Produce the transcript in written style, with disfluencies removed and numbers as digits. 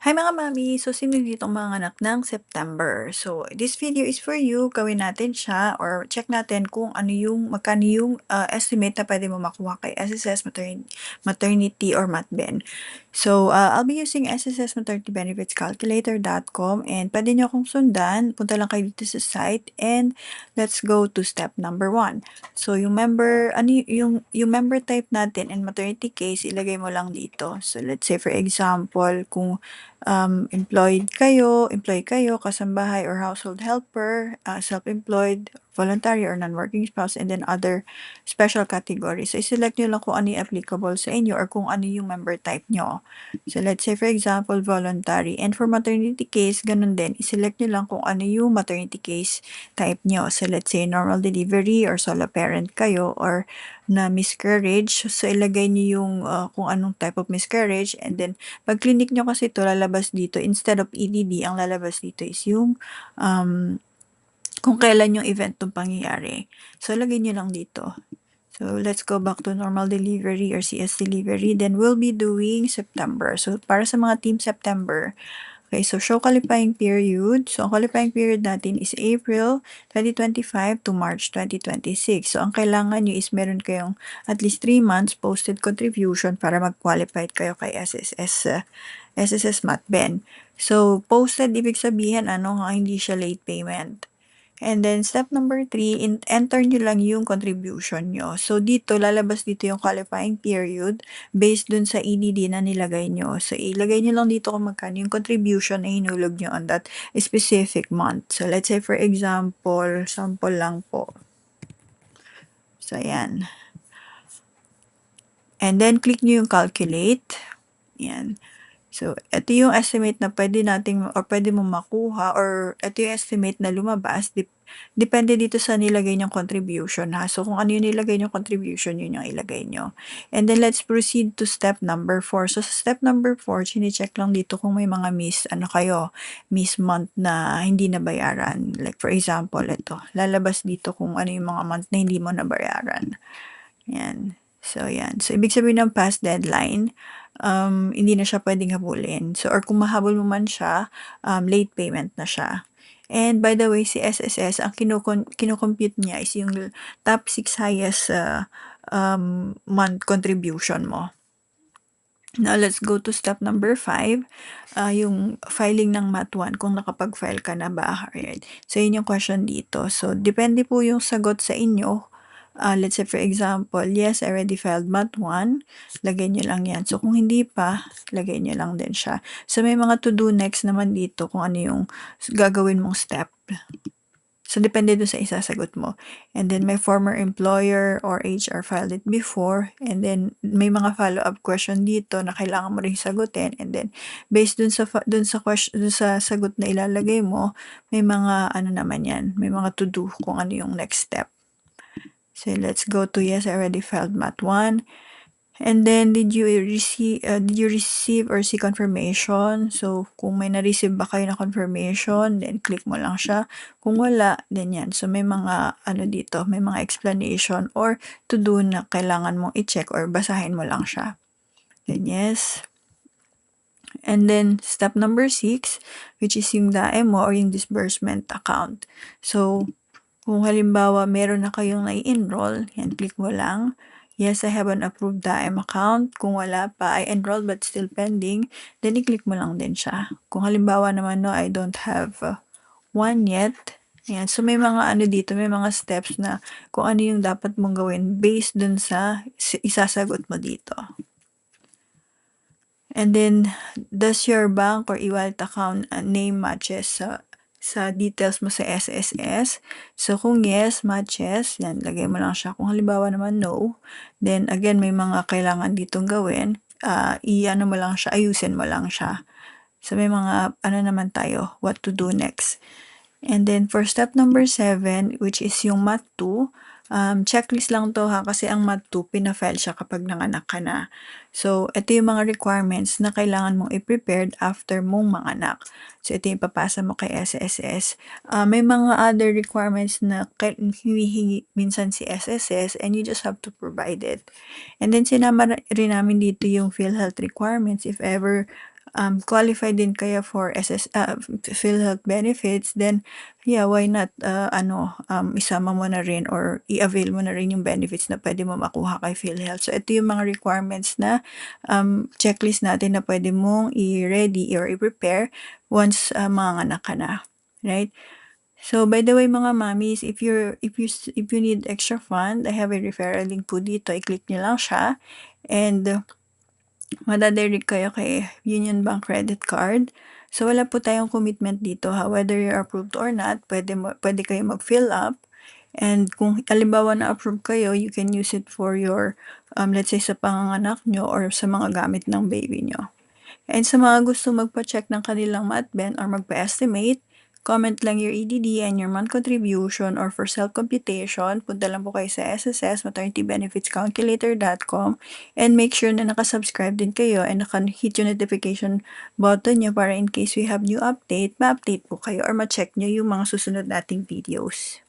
Hi mga mami! So, sino dito ang mga anak ng September? So, this video is for you. Gawin natin siya or check natin kung magkano yung estimate na pwede mo makuha kay SSS Maternity or MatBen. So, I'll be using SSS Maternity Benefits Calculator.com and pwede nyo akong sundan. Punta lang kayo dito sa site and let's go to step number 1. So, yung member type natin and maternity case, ilagay mo lang dito. So, let's say for example, kung employed kayo, kasambahay or household helper, self-employed, voluntary or non-working spouse, and then other special categories. So, select nyo lang kung ano yung applicable sa inyo or kung ano yung member type nyo. So, let's say for example, voluntary. And for maternity case, ganun din. I-select nyo lang kung ano yung maternity case type nyo. So, let's say normal delivery or solo parent kayo or na miscarriage. So, ilagay nyo yung kung anong type of miscarriage and then pag clinic nyo kasi ito, lalabas dito, instead of EDD, ang lalabas dito is yung kung kailan yung event itong pangyayari. So, lagay nyo lang dito. So, let's go back to normal delivery or CS delivery. Then, we'll be doing September. So, para sa mga team September, okay, so show qualifying period. So, ang qualifying period natin is April 2025 to March 2026. So, ang kailangan nyo is meron kayong at least 3 months posted contribution para mag-qualified kayo kay SSS MatBen. So, posted, ibig sabihin, hindi siya late payment. And then, step number 3, enter nyo lang yung contribution nyo. So, dito, lalabas dito yung qualifying period based dun sa EDD na nilagay nyo. So, ilagay nyo lang dito kung magkano yung contribution na hinulog nyo on that specific month. So, let's say for example, sample lang po. So, ayan. And then, click nyo yung calculate. Ayan. So, ito yung estimate na pwede nating or pwede mo makuha or ito yung estimate na lumabas. Depende dito sa nilagay nyong contribution ha. So, kung ano yung nilagay nyong contribution, yun yung ilagay nyo. And then, let's proceed to step number 4. So, sa step number 4, chine-check lang dito kung may mga miss month na hindi nabayaran. Like, for example, ito. Lalabas dito kung ano yung mga month na hindi mo nabayaran. Yan. So, yan. So, ibig sabihin ng past deadline, hindi na siya pwedeng habulin. So, or kung mahabol mo man siya, late payment na siya. And by the way, si SSS, ang kinocompute niya is yung top 6 highest month contribution mo. Now, let's go to step number 5, yung filing ng MAT1, kung nakapag-file ka na ba. Right? So, yun yung question dito. So, depende po yung sagot sa inyo. Let's say for example, yes, I already filed MAT1, lagay nyo lang yan. So, kung hindi pa, lagay nyo lang din siya. So, may mga to do next naman dito kung ano yung gagawin mong step. So, depende doon sa isasagot mo. And then, may former employer or HR filed it before. And then, may mga follow-up question dito na kailangan mo rin sagutin. And then, based dun sa sagot na ilalagay mo, may mga naman yan. May mga to do kung ano yung next step. So, let's go to yes, I already filed MAT1. And then, did you receive or see confirmation? So, kung may na-receive ba kayo na confirmation, then click mo lang siya. Kung wala, then yan. So, may mga, dito, may mga explanation or to do na kailangan mong i-check or basahin mo lang siya. Then, yes. And then, step number 6, which is yung DAE mo or yung disbursement account. So, kung halimbawa, meron na kayong nai-enroll, yan, click mo lang. Yes, I have an approved DAEM account. Kung wala pa, I enrolled but still pending, then i-click mo lang din siya. Kung halimbawa naman, no, I don't have one yet. Yan. So, may mga dito, may mga steps na kung ano yung dapat mong gawin based dun sa isasagot mo dito. And then, does your bank or e-wallet account name matches sa details mo sa SSS? So, kung yes, matches, yan, lagay mo lang siya. Kung halimbawa naman no, then again, may mga kailangan ditong gawin. Mo lang siya, ayusin mo lang siya. So, may mga, naman tayo, what to do next. And then, for step number 7, which is yung MAT2, checklist lang to ha, kasi ang MAT2, pinafile siya kapag nanganak ka na. So, ito yung mga requirements na kailangan mong i-prepared after mong manganak. So, ito yung papasa mo kay SSS. May mga other requirements na hinihingi minsan si SSS and you just have to provide it. And then, sinama rin namin dito yung PhilHealth requirements if ever qualified din kayo for PhilHealth benefits, then yeah, why not isama mo na rin or i-avail mo na rin yung benefits na pwede mo makuha kay PhilHealth. So ito yung mga requirements na checklist natin na pwede mong i-ready or i-prepare once manganganak ka na, right? So by the way mga mommies, if you need extra fund, I have a referral link po dito. I-click niyo lang siya and madadirect kayo kay Union Bank credit card. So wala po tayong commitment dito ha, whether you're approved or not, pwede kayo mag-fill up. And kung halimbawa na approve kayo, you can use it for your let's say sa panganganak nyo or sa mga gamit ng baby nyo. And sa mga gusto magpa-check ng kanilang MATBEN or magpa-estimate, comment lang your EDD and your month contribution, or for self-computation, punta lang po kayo sa SSS, maternitybenefitscalculator.com, and make sure na nakasubscribe din kayo and naka-hit yung notification button nyo para in case we have new update, ma-update po kayo or ma-check nyo yung mga susunod nating videos.